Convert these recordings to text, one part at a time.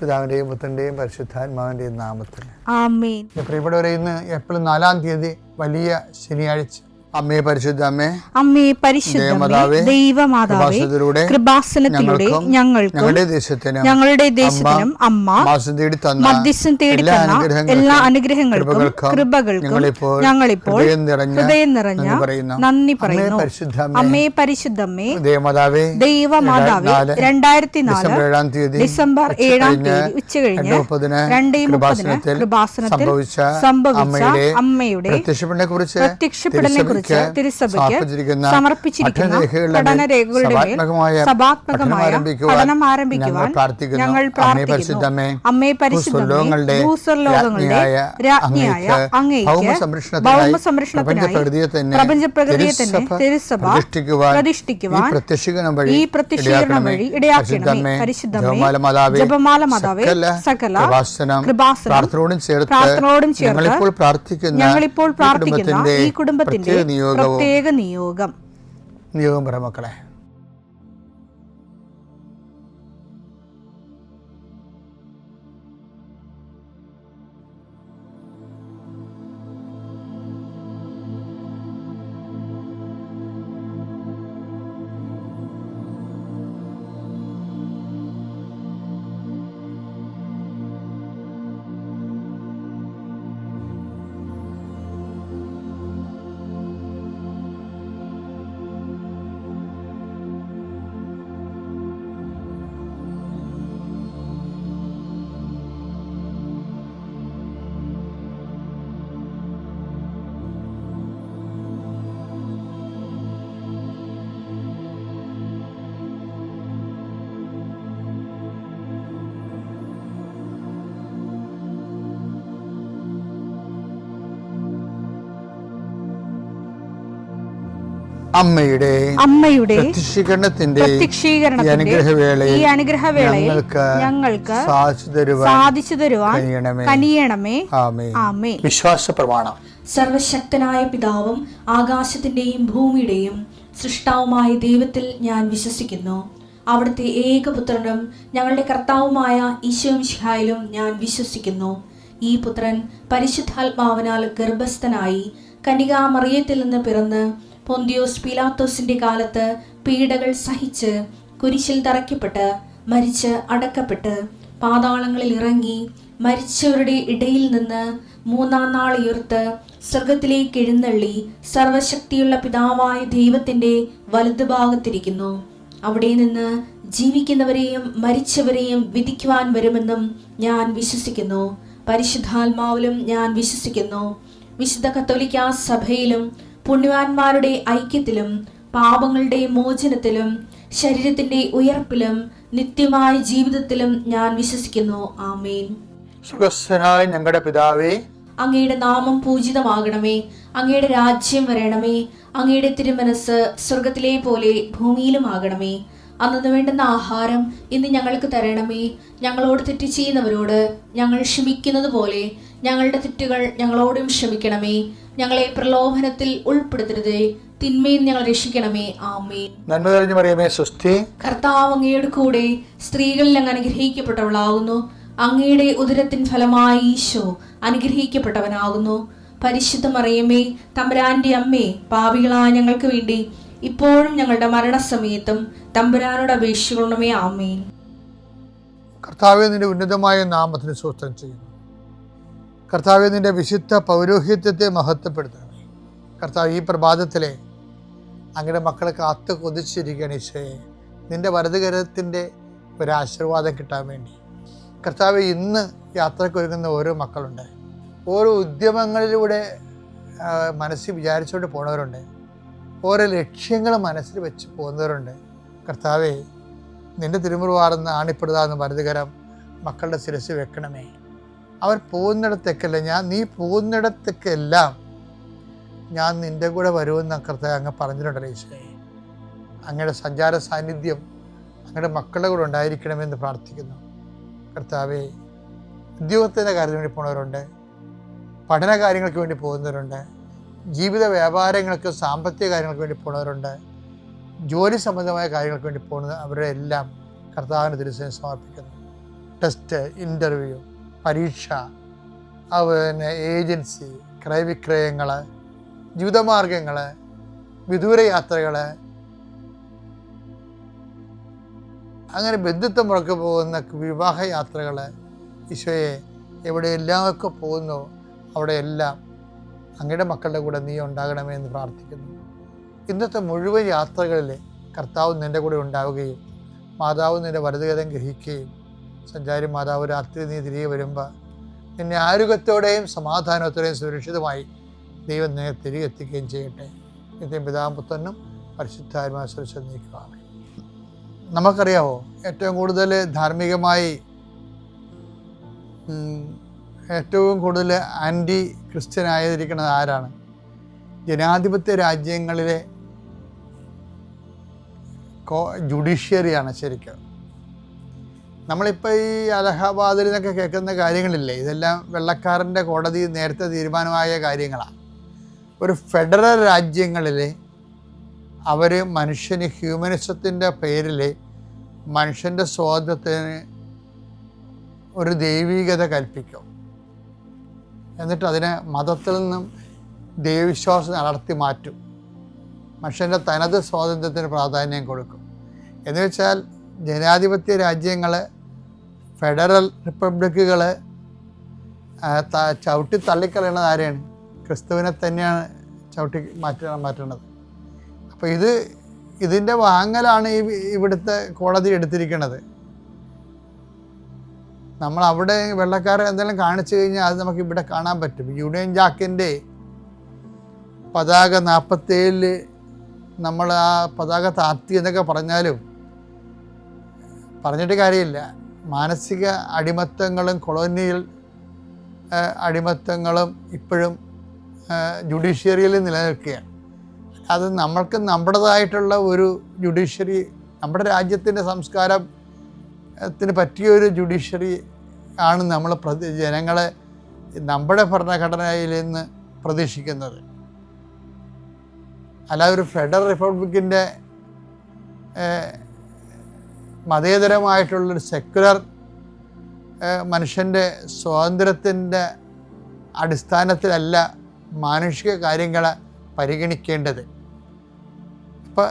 പിതാവിൻ്റെയും പുത്രൻ്റെയും പരിശുദ്ധാത്മാവിൻ്റെയും നാമത്തിൽ ആമേൻ. പ്രിയപ്പെട്ടവരെ, ഇന്ന് ഏപ്രിൽ 4 തീയതി വലിയ ശനിയാഴ്ച. അമ്മേ പരിശുദ്ധ അമ്മേ, അമ്മേ പരിശുദ്ധമേ, ദൈവമാതാവേ, കൃപാസനത്തിലൂടെ ഞങ്ങൾക്കും ഞങ്ങളുടെ ദേശത്തിനും അമ്മ മധ്യസ്ഥം തേടി തന്ന എല്ലാ അനുഗ്രഹങ്ങൾക്കും കൃപകൾക്കും ഞങ്ങളിപ്പോൾ ഹൃദയം നിറഞ്ഞ നന്ദി പറയുന്നു. അമ്മേ പരിശുദ്ധമേ, ദൈവമാതാവേ, 2004 ഡിസംബർ 7 ഉച്ചകഴിഞ്ഞ് 2:30 കൃപാസനത്തിൽ സംഭവിച്ച അമ്മയുടെ പ്രത്യക്ഷപ്പെടലിനെ തിരുസഭയ്ക്ക് സമർപ്പിച്ചിരിക്കുന്ന പഠനരേഖകളുടെ സഭാത്മകമായ പഠനം ആരംഭിക്കുവാൻ ഞങ്ങൾ പ്രാർത്ഥിക്കുന്നു. അമ്മേ പരിശുദ്ധമേ, ഭൂസ്വർലോകങ്ങളുടെ രാജ്ഞിയായ അങ്ങേയ്ക്ക് ഭൗമസംരക്ഷണത്തിനായി പ്രപഞ്ചപ്രകൃതിയെ തന്നെ തിരുസഭ പ്രതിഷ്ഠിക്കുവാൻ ഈ പ്രത്യക്ഷീകരണം വഴി ഇടയാക്കണമേ. പരിശുദ്ധമേ, ജപമാല മാതാവേ, സകല കൃപാസനം പ്രാർത്ഥനയോടും ചേർത്ത് ഞങ്ങളിപ്പോൾ പ്രാർത്ഥിക്കുന്ന ഈ കുടുംബത്തിന്റെ പ്രത്യേക നിയോഗം പറ മക്കളെ. അമ്മയുടെ പ്രത്യക്ഷീകരണത്തിന്റെ ഈ അനുഗ്രഹവേളയിൽ ഞങ്ങൾക്ക് സാധിച്ചു തരുവാൻ കനിയണമേ. ആമേൻ. വിശ്വാസ പ്രമാണം. സർവശക്തനായ പിതാവും ആകാശത്തിന്റെയും ഭൂമിയുടെയും സൃഷ്ടാവുമായ ദൈവത്തിൽ ഞാൻ വിശ്വസിക്കുന്നു. അവിടുത്തെ ഏകപുത്രനും ഞങ്ങളുടെ കർത്താവുമായ ഈശോ മിശിഹായിലും ഞാൻ വിശ്വസിക്കുന്നു. ഈ പുത്രൻ പരിശുദ്ധാത്മാവിനാൽ ഗർഭസ്ഥനായി കന്യകാമറിയത്തിൽ നിന്ന് പിറന്ന് പൊന്തിയോസ് പീലാത്തോസിന്റെ കാലത്ത് പീഡകൾ സഹിച്ച് കുരിശിൽ തറയ്ക്കപ്പെട്ട് മരിച്ച് അടക്കപ്പെട്ട് പാതാളങ്ങളിൽ ഇറങ്ങി മരിച്ചവരുടെ ഇടയിൽ നിന്ന് 3-ാം നാൾ ഉയർത്ത് സ്വർഗത്തിലേക്ക് എഴുന്നള്ളി സർവശക്തിയുള്ള പിതാവായ ദൈവത്തിന്റെ വലതുഭാഗത്തിരിക്കുന്നു. അവിടെ നിന്ന് ജീവിക്കുന്നവരെയും മരിച്ചവരെയും വിധിക്കുവാൻ വരുമെന്നും ഞാൻ വിശ്വസിക്കുന്നു. പരിശുദ്ധാത്മാവിലും ഞാൻ വിശ്വസിക്കുന്നു. വിശുദ്ധ കത്തോലിക്കാ സഭയിലും പുണ്യവാന്മാരുടെ ഐക്യത്തിലും പാപങ്ങളുടെ മോചനത്തിലും ശരീരത്തിന്റെ ഉയർപ്പിലും നിത്യമായ ജീവിതത്തിലും ഞാൻ വിശ്വസിക്കുന്നു. ആമേൻ. സുഖസ്ഥനായ ഞങ്ങളുടെ പിതാവേ, അങ്ങയുടെ നാമം പൂജിതമാകണമേ. അങ്ങയുടെ രാജ്യം വരണമേ. അങ്ങയുടെ തിരുമനസ് സ്വർഗത്തിലെ പോലെ ഭൂമിയിലും ആകണമേ. അന്നു വേണ്ടുന്ന ആഹാരം ഇന്ന് ഞങ്ങൾക്ക് തരണമേ. ഞങ്ങളോട് തെറ്റ് ചെയ്യുന്നവരോട് ഞങ്ങൾ ക്ഷമിക്കുന്നത് പോലെ ഞങ്ങളുടെ തെറ്റുകൾ ഞങ്ങളോടും ക്ഷമിക്കണമേ. ഞങ്ങളെ പ്രലോഭനത്തിൽ ഉൾപ്പെടുത്തരുതേ, തിന്മയിൽ ഞങ്ങൾ രക്ഷിക്കണമേ. ആമേൻ. നന്മ നിറഞ്ഞ മറിയമേ, സ്വസ്തി. കർത്താവ് അങ്ങയുടെ കൂടെ സ്ത്രീകളിൽ അങ്ങ് അനുഗ്രഹിക്കപ്പെട്ടവളാകുന്നു. അങ്ങയുടെ ഉദരത്തിൻ ഫലമായി ഈശോ അനുഗ്രഹിക്കപ്പെട്ടവനാകുന്നു. പരിശുദ്ധ മറിയമേ, തമ്പുരാന്റെ അമ്മേ, പാപികളായ ഞങ്ങൾക്ക് വേണ്ടി ഇപ്പോഴും ഞങ്ങളുടെ മരണസമയത്തും തമ്പുരാനോട് അപേക്ഷിക്കണമേ. ആമേൻ. കർത്താവേ, നിന്റെ ഉന്നതമായ നാമത്തിന് സ്തോത്രം ചെയ്യുന്നു. കർത്താവേ, നിന്റെ വിശുദ്ധ പൗരോഹിത്യത്തെ മഹത്വപ്പെടുത്തണമേ. കർത്താവ്, ഈ പ്രഭാതത്തിലെ അങ്ങയുടെ മക്കളെ കാത്തു കൊതിച്ചിരിക്കുകയാണ് ഈശോയെ. നിന്റെ വലതുകരത്തിൻ്റെ ഒരാശീർവാദം കിട്ടാൻ വേണ്ടി. കർത്താവേ, ഇന്ന് യാത്രയ്ക്ക് ഒരുങ്ങുന്ന ഓരോ മക്കളുണ്ട്. ഓരോ ഉദ്യമങ്ങളിലൂടെ മനസ്സിൽ വിചാരിച്ചുകൊണ്ട് പോണവരുണ്ട്. ഓരോ ലക്ഷ്യങ്ങൾ മനസ്സിൽ വെച്ച് പോകുന്നവരുണ്ട്. കർത്താവേ, നിന്റെ തിരുമുറുവാർന്ന് ആണിപ്പെടുതാന്ന് വലതുകരം മക്കളുടെ ശിരസ് വെക്കണമേ. അവർ പോകുന്നിടത്തേക്കല്ല, നീ പോകുന്നിടത്തേക്കെല്ലാം ഞാൻ നിൻ്റെ കൂടെ വരുമെന്ന് കർത്താവ് അങ്ങ് പറഞ്ഞിട്ടുണ്ടല്ലോ ഈശോയെ. അങ്ങയുടെ സഞ്ചാര സാന്നിധ്യം അങ്ങയുടെ മക്കളുടെ കൂടെ ഉണ്ടായിരിക്കണമെന്ന് പ്രാർത്ഥിക്കുന്നു. കർത്താവേ, ഉദ്യോഗത്തിൻ്റെ കാര്യത്തിന് വേണ്ടി പോകുന്നവരുണ്ട്, പഠന കാര്യങ്ങൾക്ക് വേണ്ടി പോകുന്നവരുണ്ട്, ജീവിത വ്യാപാരങ്ങൾക്ക് സാമ്പത്തിക കാര്യങ്ങൾക്ക് വേണ്ടി പോകുന്നവരുണ്ട്, ജോലി സംബന്ധമായ കാര്യങ്ങൾക്ക് വേണ്ടി പോകുന്നത് അവരുടെ എല്ലാം കർത്താവിന് തിരുസേന സമർപ്പിക്കുന്നു. ടെസ്റ്റ്, ഇൻ്റർവ്യൂ, പരീക്ഷ, അതുപോലെ ഏജൻസി, ക്രയവിക്രയങ്ങൾ, ജീവിതമാർഗങ്ങൾ, വിദൂര യാത്രകൾ, അങ്ങനെ ബന്ധുത്വം മുറക്ക് പോകുന്ന വിവാഹ യാത്രകൾ, ഈശോയെ എവിടെയെല്ലാമൊക്കെ പോകുന്നു അവിടെയെല്ലാം അങ്ങയുടെ മക്കളുടെ കൂടെ നീ ഉണ്ടാകണമേ എന്ന് പ്രാർത്ഥിക്കുന്നു. ഇന്നത്തെ മുഴുവൻ യാത്രകളിൽ കർത്താവ് നിൻ്റെ കൂടെ ഉണ്ടാവുകയും മാതാവ് നിൻ്റെ വലതുകരം ഗ്രഹിക്കുകയും സഞ്ചാരി മാതാവ് രാത്രി നീ തിരികെ വരുമ്പോൾ നിന്നെ ആരോഗ്യത്തോടെയും സമാധാനത്തോടെയും സുരക്ഷിതമായി ദൈവം നിന്നെ തിരികെ എത്തിക്കുകയും ചെയ്യട്ടെ. നിത്യം പിതാവും പുത്രനും പരിശുദ്ധാത്മാവും സുരക്ഷിതം നീക്കുവാണ്. നമുക്കറിയാമോ, ഏറ്റവും കൂടുതൽ ധാർമ്മികമായി ഏറ്റവും കൂടുതൽ ആൻറ്റി ക്രിസ്ത്യൻ ആയിരിക്കുന്നത് ആരാണ്? ജനാധിപത്യ രാജ്യങ്ങളിലെ ജുഡീഷ്യറിയാണ് ശരിക്കും. നമ്മളിപ്പോൾ ഈ അലഹബാദിൽ നിന്നൊക്കെ കേൾക്കുന്ന കാര്യങ്ങളില്ലേ, ഇതെല്ലാം വെള്ളക്കാരൻ്റെ കോടതി നേരത്തെ തീരുമാനമായ കാര്യങ്ങളാണ്. ഒരു ഫെഡറൽ രാജ്യങ്ങളിൽ അവർ മനുഷ്യന് ഹ്യൂമനിസത്തിൻ്റെ പേരിൽ മനുഷ്യൻ്റെ സ്വാതന്ത്ര്യത്തിന് ഒരു ദൈവികത കൽപ്പിക്കും. എന്നിട്ട് അതിനെ മതത്തിൽ നിന്നും ദൈവവിശ്വാസം അടർത്തി മാറ്റും. മനുഷ്യൻ്റെ തനത് സ്വാതന്ത്ര്യത്തിന് പ്രാധാന്യം കൊടുക്കും. എന്ന് വെച്ചാൽ ജനാധിപത്യ രാജ്യങ്ങൾ, ഫെഡറൽ റിപ്പബ്ലിക്കുകൾ ചവിട്ടി തള്ളിക്കളയുന്നത് ആരെയാണ്? ക്രിസ്തുവിനെ തന്നെയാണ് ചവിട്ടി മാറ്റുന്നത്. അപ്പോൾ ഇതിൻ്റെ വാങ്ങലാണ് ഇവിടുത്തെ കോടതി എടുത്തിരിക്കുന്നത്. നമ്മൾ അവിടെ വെള്ളക്കാർ എന്തെങ്കിലും കാണിച്ചു കഴിഞ്ഞാൽ അത് നമുക്ക് ഇവിടെ കാണാൻ പറ്റും. യൂണിയൻ ജാക്കിൻ്റെ പതാക 47 നമ്മൾ ആ പതാക താഴ്ത്തി എന്നൊക്കെ പറഞ്ഞിട്ട് കാര്യമില്ല. മാനസിക അടിമത്തങ്ങളും കൊളോണിയൽ അടിമത്തങ്ങളും ഇപ്പോഴും ജുഡീഷ്യറിയിൽ നിലനിൽക്കുകയാണ്. അത് നമ്മൾക്ക് നമ്മുടേതായിട്ടുള്ള ഒരു ജുഡീഷ്യറി, നമ്മുടെ രാജ്യത്തിൻ്റെ സംസ്കാരത്തിന് പറ്റിയൊരു ജുഡീഷ്യറി ആണ് നമ്മൾ ജനങ്ങളെ നമ്മുടെ ഭരണഘടനയിൽ നിന്ന് പ്രതീക്ഷിക്കുന്നത്. അല്ലാതെ ഒരു ഫെഡറൽ റിപ്പബ്ലിക്കിൻ്റെ മതേതരമായിട്ടുള്ളൊരു സെക്യുലർ മനുഷ്യൻ്റെ സ്വാതന്ത്ര്യത്തിൻ്റെ അടിസ്ഥാനത്തിലല്ല മാനുഷിക കാര്യങ്ങളെ പരിഗണിക്കേണ്ടത്. അപ്പം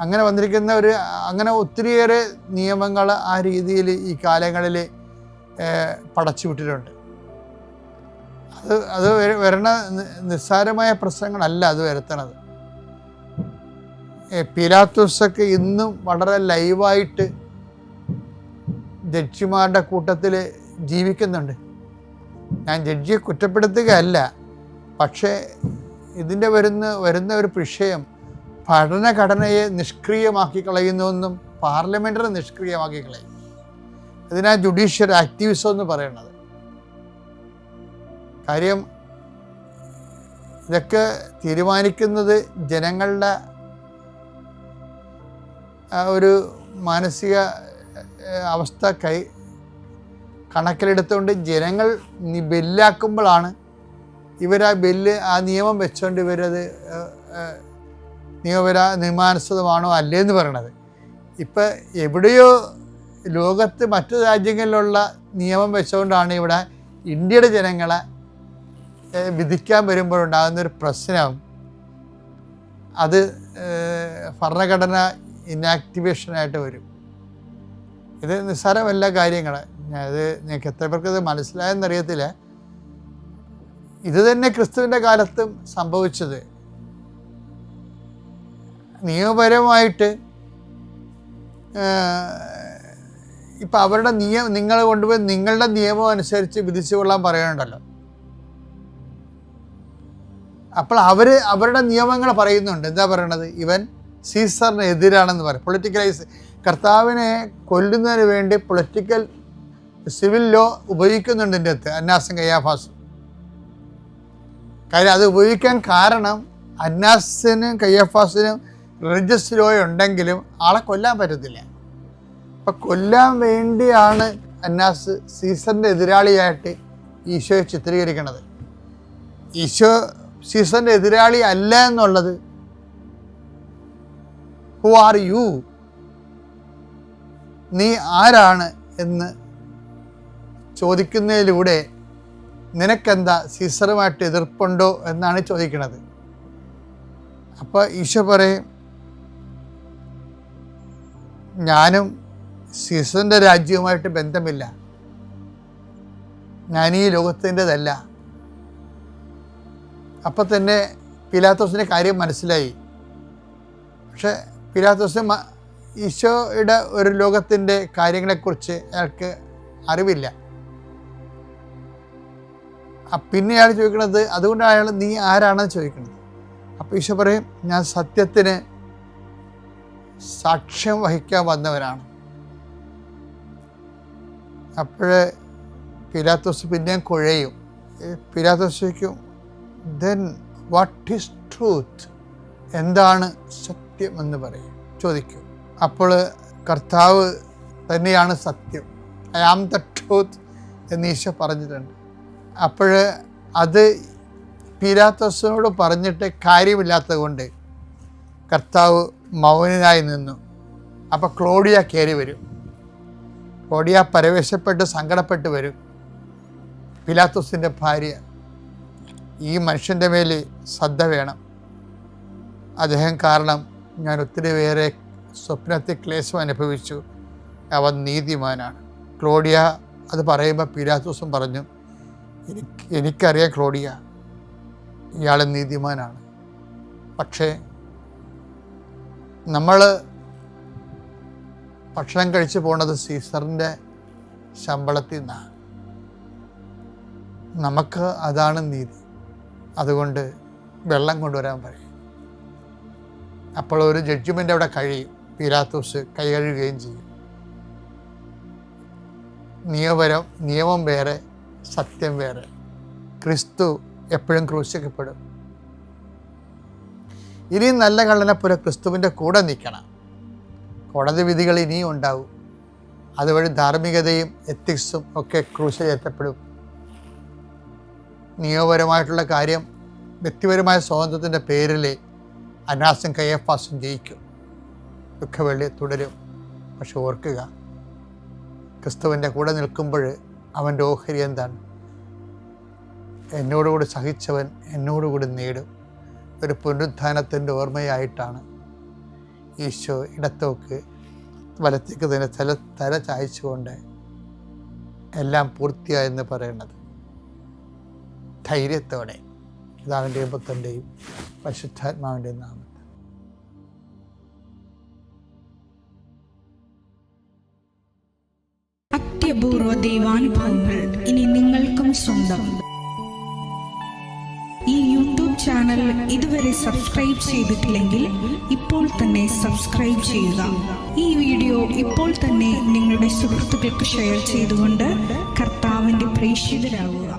അങ്ങനെ വന്നിരിക്കുന്ന അങ്ങനെ ഒത്തിരിയേറെ നിയമങ്ങൾ ആ രീതിയിൽ ഈ കാലങ്ങളിൽ പടച്ചു വിട്ടിട്ടുണ്ട്. അത് വരണ നിസ്സാരമായ പ്രശ്നങ്ങളല്ല അത് വരുത്തണത്. പീലാത്തോസൊക്കെ ഇന്നും വളരെ ലൈവായിട്ട് ജഡ്ജിമാരുടെ കൂട്ടത്തിൽ ജീവിക്കുന്നുണ്ട്. ഞാൻ ജഡ്ജിയെ കുറ്റപ്പെടുത്തുകയല്ല, പക്ഷേ ഇതിൻ്റെ വരുന്ന ഒരു വിഷയം ഭരണഘടനയെ നിഷ്ക്രിയമാക്കി കളയുന്നുവെന്നും പാർലമെൻറ്റിനെ നിഷ്ക്രിയമാക്കി കളയും. ഇതിനാ ജുഡീഷ്യൽ ആക്ടിവിസം എന്ന് പറയുന്നത്. കാര്യം ഇതൊക്കെ തീരുമാനിക്കുന്നത് ജനങ്ങളുടെ ഒരു മാനസിക അവസ്ഥ കണക്കിലെടുത്തുകൊണ്ട് ജനങ്ങൾ ബില്ലാക്കുമ്പോഴാണ് ആ നിയമം വെച്ചുകൊണ്ട് ഇവരത് നിയമാനുസൃതമാണോ അല്ലേന്ന് പറയണത്. ഇപ്പം എവിടെയോ ലോകത്ത് മറ്റു രാജ്യങ്ങളിലുള്ള നിയമം വെച്ചുകൊണ്ടാണ് ഇവിടെ ഇന്ത്യയുടെ ജനങ്ങളെ വിധിക്കാൻ വരുമ്പോഴുണ്ടാകുന്നൊരു പ്രശ്നം. അത് ഭരണഘടന ഇനാക്ടിവേഷനായിട്ട് വരും. ഇത് നിസ്സാരമല്ല കാര്യങ്ങൾ. അത് ഞങ്ങൾക്ക് എത്ര പേർക്ക് ഇത് മനസ്സിലായെന്നറിയത്തില്ല. ഇത് തന്നെ ക്രിസ്തുവിൻ്റെ കാലത്തും സംഭവിച്ചത്. നിയമപരമായിട്ട് ഇപ്പം അവരുടെ നിങ്ങൾ കൊണ്ടുപോയി നിങ്ങളുടെ നിയമം അനുസരിച്ച് വിധിച്ചു കൊള്ളാൻ പറയുന്നുണ്ടല്ലോ. അപ്പോൾ അവരുടെ നിയമങ്ങൾ പറയുന്നുണ്ട്. എന്താ പറയണത്? ഇവൻ സീസറിന് എതിരാണെന്ന് പറയും. പൊളിറ്റിക്കലൈസ് കർത്താവിനെ കൊല്ലുന്നതിന് വേണ്ടി പൊളിറ്റിക്കൽ സിവിൽ ലോ ഉപയോഗിക്കുന്നുണ്ട് ഇതിൻ്റെ അകത്ത് അന്നാസും കയ്യാഫാസും. കാര്യം അത് ഉപയോഗിക്കാൻ കാരണം അന്നാസിനും കയ്യാഫാസിനും റിലീജിയസ് ലോ ഉണ്ടെങ്കിലും ആളെ കൊല്ലാൻ പറ്റത്തില്ല. അപ്പം കൊല്ലാൻ വേണ്ടിയാണ് അന്നാസ് സീസറിൻ്റെ എതിരാളിയായിട്ട് ഈശോയെ ചിത്രീകരിക്കുന്നത്. ഈശോ സീസറിൻ്റെ എതിരാളി അല്ല എന്നുള്ളത് ഹു ആർ യു, നീ ആരാണ് എന്ന് ചോദിക്കുന്നതിലൂടെ നിനക്കെന്താ സീസറുമായിട്ട് എതിർപ്പുണ്ടോ എന്നാണ് ചോദിക്കുന്നത്. അപ്പോൾ ഈശോ പറയും, ഞാനും സീസറിൻ്റെ രാജ്യവുമായിട്ട് ബന്ധമില്ല, ഞാൻ ഈ ലോകത്തിൻ്റെതല്ല. അപ്പം തന്നെ പീലാത്തോസിൻ്റെ കാര്യം മനസ്സിലായി. പക്ഷെ പീലാത്തോസിന് ഈശോയുടെ ഒരു ലോകത്തിൻ്റെ കാര്യങ്ങളെക്കുറിച്ച് അയാൾക്ക് അറിവില്ല. പിന്നെ അയാൾ ചോദിക്കുന്നത്, അതുകൊണ്ടാണ് അയാൾ നീ ആരാണെന്ന് ചോദിക്കുന്നത്. അപ്പോൾ ഈശോ പറയും, ഞാൻ സത്യത്തിന് സാക്ഷ്യം വഹിക്കാൻ വന്നവരാണ്. അപ്പോൾ പീലാത്തോസ് പിന്നെയും കുഴയും. പീലാത്തോസ് ചോദിക്കും, ദെൻ വാട്ട് ഈസ് ട്രൂത്ത്, എന്താണ് സത്യം എന്ന് പറയും, ചോദിക്കും. അപ്പോൾ കർത്താവ് തന്നെയാണ് സത്യം, ഐ ആം ദ ട്രൂത്ത് എന്ന് ഈശോ പറഞ്ഞിട്ടുണ്ട്. അപ്പോൾ അത് പീലാത്തോസിനോട് പറഞ്ഞിട്ട് കാര്യമില്ലാത്തത് കൊണ്ട് കർത്താവ് മൗനനായി നിന്നു. അപ്പോൾ ക്ലോഡിയ കയറി വരും. ക്ലോഡിയ പരവേശപ്പെട്ട് സങ്കടപ്പെട്ട് വരും. പീലാത്തോസിൻ്റെ ഭാര്യ, ഈ മനുഷ്യൻ്റെ മേൽ ശ്രദ്ധ വേണം, അദ്ദേഹം കാരണം ഞാൻ ഒത്തിരി പേരെ സ്വപ്നത്തിൽ ക്ലേശം അനുഭവിച്ചു, അവൻ നീതിമാനാണ്. ക്ലോഡിയ അത് പറയുമ്പോൾ പീലാത്തോസും പറഞ്ഞു, എനിക്കറിയാം ക്ലോഡിയ, ഇയാൾ നീതിമാനാണ്. പക്ഷേ നമ്മൾ ഭക്ഷണം കഴിച്ചു പോണത് സീസറിൻ്റെ ശമ്പളത്തിൽ നിന്നാണ്, നമുക്ക് അതാണ് നീതി, അതുകൊണ്ട് വെള്ളം കൊണ്ടുവരാൻ പറയും. അപ്പോൾ ഒരു ജഡ്ജ്മെൻ്റ് അവിടെ കഴിയും. പീലാത്തോസ് കൈ കഴുകുകയും ചെയ്യും. നിയമം വേറെ, സത്യം വേറെ. ക്രിസ്തു എപ്പോഴും ക്രൂശിക്കപ്പെടും. ഇനിയും നല്ല കള്ളനെപ്പോലെ ക്രിസ്തുവിൻ്റെ കൂടെ നിൽക്കണം. കോടതി വിധികൾ ഇനിയും ഉണ്ടാവും. അതുവഴി ധാർമ്മികതയും എത്തിക്സും ഒക്കെ ക്രൂശിക്കപ്പെടും. നിയമപരമായിട്ടുള്ള കാര്യം, വ്യക്തിപരമായ സ്വാതന്ത്ര്യത്തിൻ്റെ പേരിൽ അനാസും കയ്യഫാസും ജയിക്കും, ദുഃഖവെള്ളി തുടരും. പക്ഷെ ഓർക്കുക, ക്രിസ്തുവിൻ്റെ കൂടെ നിൽക്കുമ്പോൾ അവൻ്റെ ഓഹരി എന്താണ്? എന്നോടുകൂടി സഹിച്ചവൻ എന്നോടുകൂടി നേടും. ഒരു പുനരുത്ഥാനത്തിൻ്റെ ഓർമ്മയായിട്ടാണ് ഈശോ ഇടത്തോക്ക് വലത്തേക്ക് തന്നെ തല ചായച്ചുകൊണ്ട് എല്ലാം പൂർത്തിയായെന്ന് പറയുന്നത്. ധൈര്യത്തോടെ പിതാവിൻ്റെയും പുത്രൻ്റെയും പരിശുദ്ധാത്മാവിൻ്റെയും നാമത്തിൽ. അത്യപൂർവ ദൈവാനുഭവങ്ങൾ ഇനി നിങ്ങൾക്കും സ്വന്തം. ഈ യൂട്യൂബ് ചാനൽ ഇതുവരെ സബ്സ്ക്രൈബ് ചെയ്തിട്ടില്ലെങ്കിൽ ഇപ്പോൾ തന്നെ സബ്സ്ക്രൈബ് ചെയ്യുക. ഈ വീഡിയോ ഇപ്പോൾ തന്നെ നിങ്ങളുടെ സുഹൃത്തുക്കൾക്ക് ഷെയർ ചെയ്തുകൊണ്ട് കർത്താവിൻ്റെ പ്രേക്ഷിതരാകുക.